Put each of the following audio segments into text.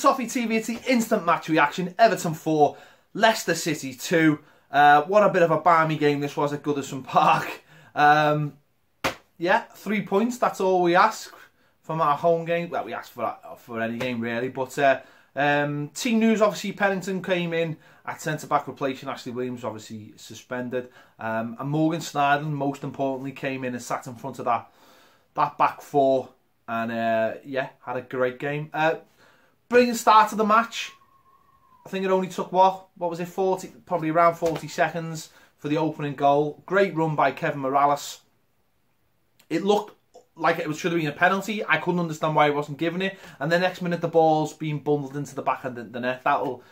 Toffee TV. It's the instant match reaction. Everton 4, Leicester City 2. What a bit of a balmy game this was at Goodison Park. Yeah, 3 points. That's all we ask from our home game. Well, we ask for any game really. But team news, obviously, Pennington came in at centre-back, replacing Ashley Williams, obviously suspended. And Morgan Snyder, most importantly, came in and sat in front of that back four. And yeah, had a great game. Brilliant start to the match. I think it only took, what was it, probably around 40 seconds for the opening goal. Great run by Kevin Morales. It looked like it should have been a penalty. I couldn't understand why he wasn't giving it. And the next minute, the ball's being bundled into the back of the net. That'll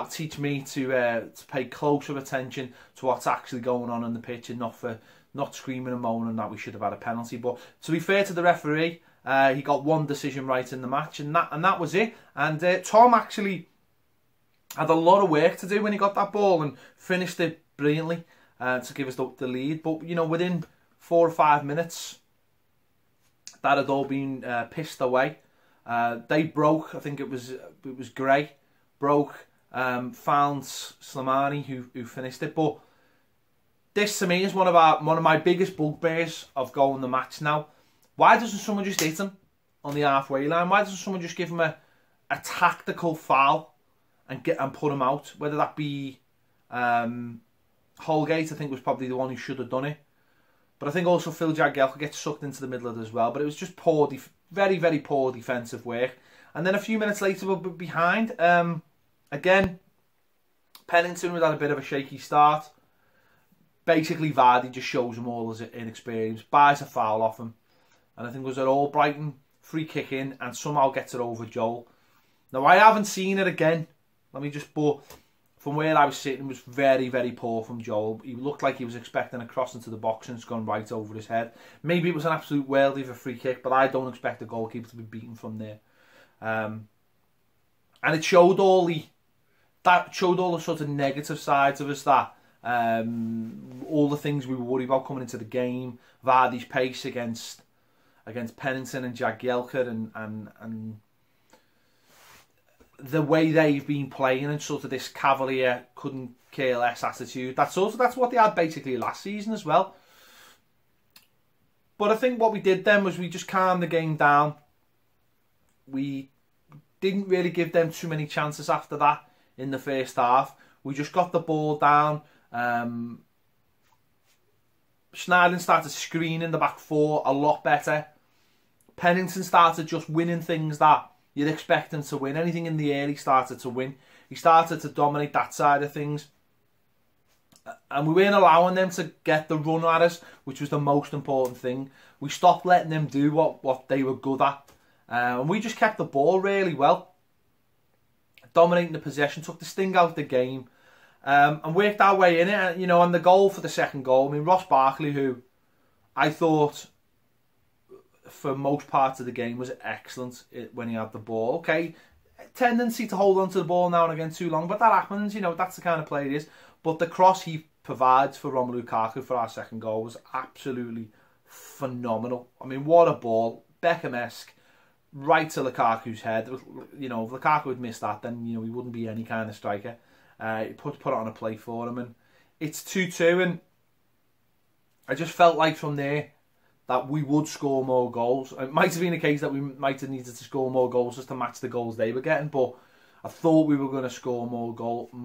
teach me to pay closer attention to what's actually going on the pitch, and not screaming and moaning that we should have had a penalty. But to be fair to the referee, he got one decision right in the match, and that was it. And Tom actually had a lot of work to do when he got that ball and finished it brilliantly to give us the lead. But you know, within 4 or 5 minutes, that had all been pissed away. They broke. I think it was Gray broke. Found Slimani who finished it. But this to me is one of my biggest bugbears of going the match now. Why doesn't someone just hit him on the halfway line? Why doesn't someone just give him a tactical foul and put him out? Whether that be Holgate, I think, was probably the one who should have done it. But I think also Phil Jagielka gets sucked into the middle of it as well. But it was just poor, very, very poor defensive work. And then a few minutes later, we're behind. Again, Pennington had a bit of a shaky start. Basically, Vardy just shows them all his inexperience, buys a foul off him. And I think it was an Albrighton free kick in, and somehow gets it over Joel. Now, I haven't seen it again. But from where I was sitting, it was very, very poor from Joel. He looked like he was expecting a cross into the box and it's gone right over his head. Maybe it was an absolute worldie of a free kick, but I don't expect the goalkeeper to be beaten from there. And it showed all the sort of negative sides of us, that all the things we were worried about coming into the game. Vardy's pace against Pennington and Jagielka, and the way they've been playing, and sort of this cavalier, couldn't care less attitude. That's what they had basically last season as well. But I think what we did then was we just calmed the game down. We didn't really give them too many chances after that in the first half. We just got the ball down. Schneiderlin started screening the back four a lot better. Pennington started just winning things that you'd expect him to win. Anything in the air, he started to win. He started to dominate that side of things. And we weren't allowing them to get the run at us, which was the most important thing. We stopped letting them do what they were good at. And we just kept the ball really well. Dominating the possession, took the sting out of the game. And worked our way in it. You know, and the goal for the second goal, I mean, Ross Barkley, who I thought for most parts of the game was excellent when he had the ball. Okay, tendency to hold on to the ball now and again too long, but that happens, you know, that's the kind of player he is. But the cross he provides for Romelu Lukaku for our second goal was absolutely phenomenal. I mean, what a ball, Beckham-esque, right to Lukaku's head. You know, if Lukaku had missed that, then, you know, he wouldn't be any kind of striker. He put it on a play for him, and it's 2-2, and I just felt like from there that we would score more goals. It might have been a case that we might have needed to score more goals just to match the goals they were getting, but I thought we were going to score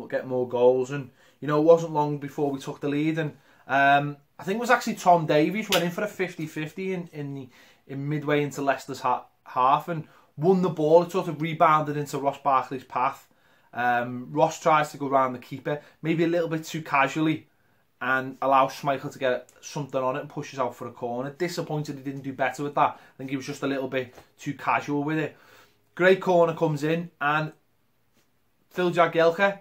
get more goals, and you know, it wasn't long before we took the lead. And I think it was actually Tom Davies went in for a 50-50 in midway into Leicester's half and won the ball. It sort of rebounded into Ross Barkley's path. Ross tries to go around the keeper, maybe a little bit too casually, and allows Schmeichel to get something on it and pushes out for a corner. Disappointed he didn't do better with that. I think he was just a little bit too casual with it. Great corner comes in, and Phil Jagielka,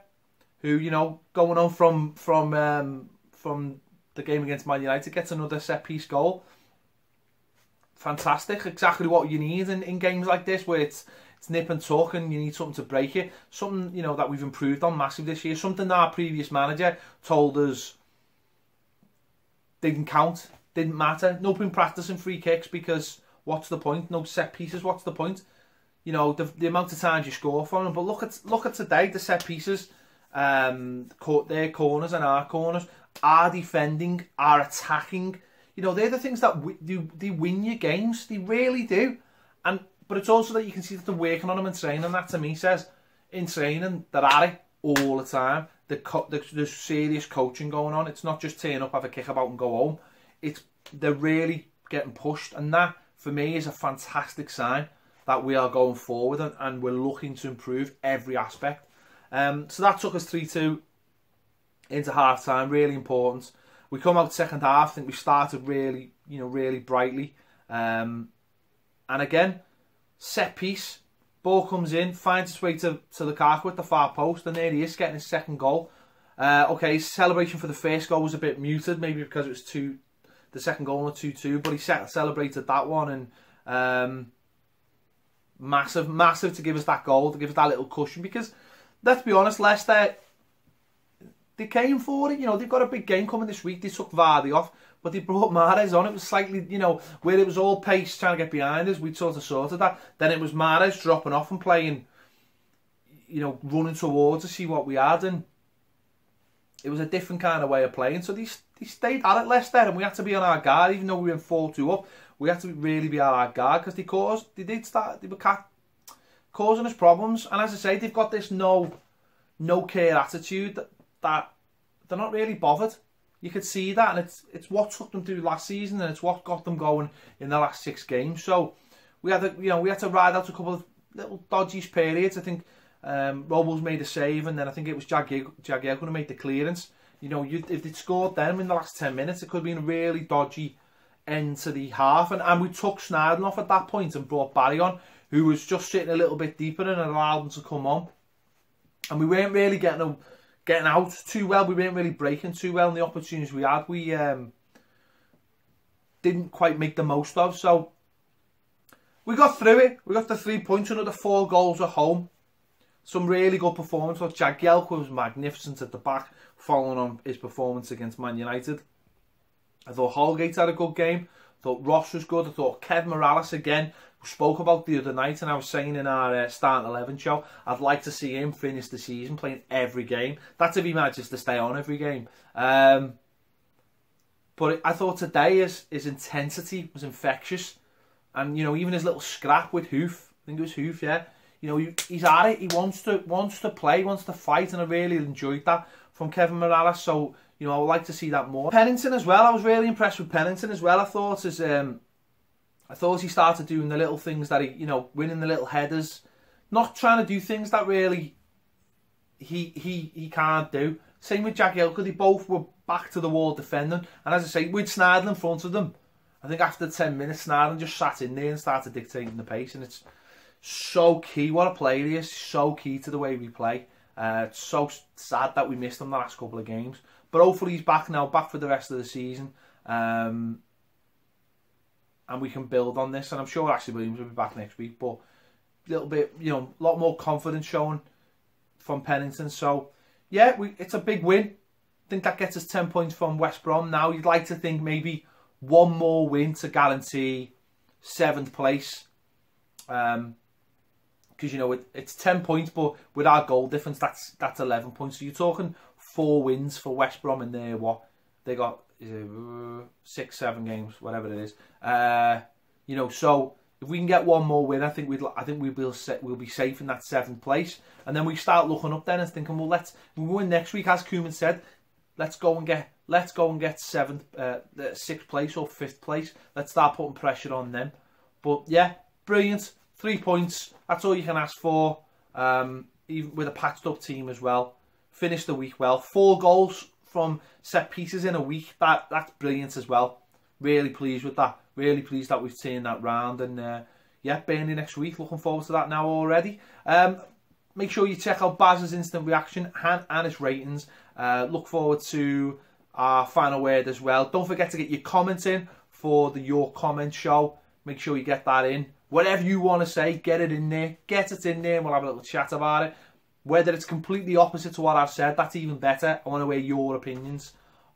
who, you know, going on from the game against Man United, gets another set-piece goal. Fantastic. Exactly what you need in games like this, where it's nip and tuck and you need something to break it. Something, you know, that we've improved on massively this year. Something that our previous manager told us didn't count, didn't matter. No point practicing free kicks because what's the point? No set pieces, what's the point? you know, the amount of times you score from them. But look at today, the set pieces, their corners and our corners, our defending, our attacking. You know, they're the things that they win your games. They really do. But it's also that you can see that they're working on them in training. That to me says, in training, they're at it all the time. There's serious coaching going on. It's not just turn up, have a kickabout and go home. They're really getting pushed. And that, for me, is a fantastic sign that we are going forward and we're looking to improve every aspect. So that took us 3-2 into half-time. Really important. We come out second half. I think we started really, you know, really brightly. And again, set piece, ball comes in, finds its way to Lukaku at the far post, and there he is getting his second goal. Okay, his celebration for the first goal was a bit muted, maybe because it was the second goal was 2-2, but he celebrated that one, and massive to give us that goal, to give us that little cushion, because let's be honest, Leicester, they came for it. You know, they've got a big game coming this week. They took Vardy off, but they brought Mahrez on. It was slightly, you know, where it was all pace trying to get behind us, we'd sort of sorted that. Then it was Mahrez dropping off and playing, you know, running towards to see what we had, and it was a different kind of way of playing. So they stayed at it, Leicester, and we had to be on our guard, even though we were 4-2 up. We had to really be on our guard, because they were causing us problems. And as I say, they've got this no care attitude that they're not really bothered. You could see that, and it's what took them through last season, and it's what got them going in the last 6 games. So we had to ride out a couple of little dodgy periods. I think Robles made a save, and then I think it was Jagielka who made the clearance. You know, if they'd scored them in the last 10 minutes, it could have been a really dodgy end to the half. And we took Snarden off at that point and brought Barry on, who was just sitting a little bit deeper, and allowed them to come on. And we weren't really getting out too well. We weren't really breaking too well in the opportunities we had. We didn't quite make the most of. So we got through it. We got the 3 points, another 4 goals at home. Some really good performance. Jagielka was magnificent at the back, following on his performance against Man United. I thought Holgate had a good game. I thought Ross was good. I thought Kev Morales again. We spoke about the other night, and I was saying in our Starting 11 show, I'd like to see him finish the season playing every game. That's if he manages to stay on every game. But I thought today his intensity was infectious. And, you know, even his little scrap with Hoof, I think it was Hoof, yeah. You know, he's at it. He wants to play, wants to fight, and I really enjoyed that from Kevin Morales. So, you know, I would like to see that more. Pennington as well. I was really impressed with Pennington as well. I thought he started doing the little things that you know, winning the little headers, not trying to do things that really he can't do. Same with Jagielka. They both were back to the wall defending, and as I say, with Snarden in front of them, I think after 10 minutes, Snarden just sat in there and started dictating the pace, and it's so key. What a player he is, so key to the way we play. It's so sad that we missed him the last couple of games, but hopefully he's back now, back for the rest of the season, and we can build on this. And I'm sure Ashley Williams will be back next week, but a little bit, you know, a lot more confidence showing from Pennington. So yeah, it's a big win. I think that gets us 10 points from West Brom. Now you'd like to think maybe one more win to guarantee 7th place. Because, you know, it's 10 points, but with our goal difference, that's 11 points. So you're talking 4 wins for West Brom in there. What they got is 6, 7 games, whatever it is. You know, so if we can get one more win, I think we'll be safe in that 7th place. And then we start looking up then and thinking, well, we win next week, as Koeman said. Let's go and get 6th place or 5th place. Let's start putting pressure on them. But yeah, brilliant. 3 points. That's all you can ask for. Even with a patched up team as well. Finished the week well. 4 goals from set pieces in a week. That's brilliant as well. Really pleased with that. Really pleased that we've turned that round. And yeah, Burnley next week. Looking forward to that now already. Make sure you check out Baz's instant reaction and his ratings. Look forward to our final word as well. Don't forget to get your comments in for the Your Comment show. Make sure you get that in. Whatever you want to say, get it in there. Get it in there and we'll have a little chat about it. Whether it's completely opposite to what I've said, that's even better. I want to hear your opinions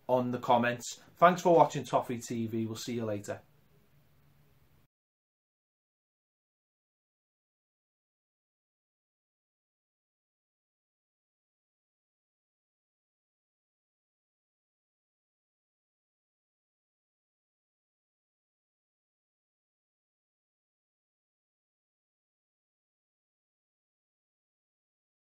on the comments. Thanks for watching Toffee TV. We'll see you later.